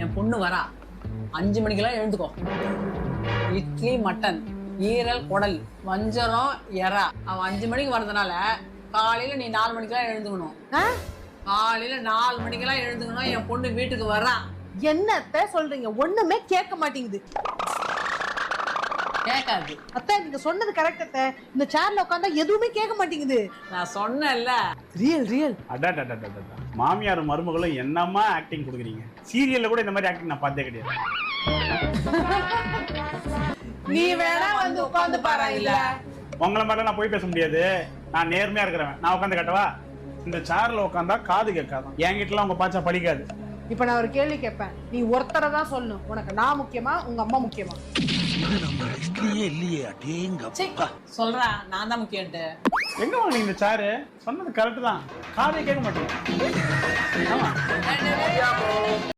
என் பொண்ணு வரா 5 மணிக்கெல்லாம் எழுந்துக்கோ. இட்லி, மட்டன், ஈரல், குடல், வஞ்சரம், எறா. அவன் 5 மணிக்கு வர்றதுனால காலையில நீ 4 மணிக்கெல்லாம் எழுந்துக்கணும். காலையில 4 மணிக்கெல்லாம் எழுந்துக்கணும். என் பொண்ணு வீட்டுக்கு வர்றா. என்னத்த சொல்றீங்க? ஒண்ணுமே கேட்க மாட்டேங்குது. கேட்காது அத்தை, நீங்க சொன்னது கரெக்ட் அத்தை. இந்த சேர்ல உட்கார்ந்தா எதுவுமே கேட்க மாட்டேங்குது. நான் சொன்னேன்ல. ரியல் மாமியார் மருமகளும் என்னமா ஆக்டிங் கொடுக்குறீங்க. சீரியல்ல கூட இந்த மாதிரி ஆக்டிங் நான் பார்த்தே கிடையாது. நீ வேணா வந்து உட்கார்ந்து பாரு. இல்ல உங்களை மாதிரி நான் போய் பேச முடியாது. நான் நேர்மையா இருக்கிறவன். நான் உட்காந்து கட்டவா? இந்த சேர்ல உட்காந்தா காது கேட்காதான். என்கிட்டலாம் உங்க பாச்சா பழிக்காது. இப்ப நான் ஒரு கேள்வி கேட்பேன். நீ ஒருத்தரை தான் சொல்லணும். உனக்கு நான் முக்கியமா, உங்க அம்மா முக்கியமா? சொல்றா, நான் தான் முக்கியன்ட்டு. எங்க வாங்க இந்த சாரு? சொன்னது கரெக்ட் தான். காதை கேட்க மாட்டேங்க. ஆமா.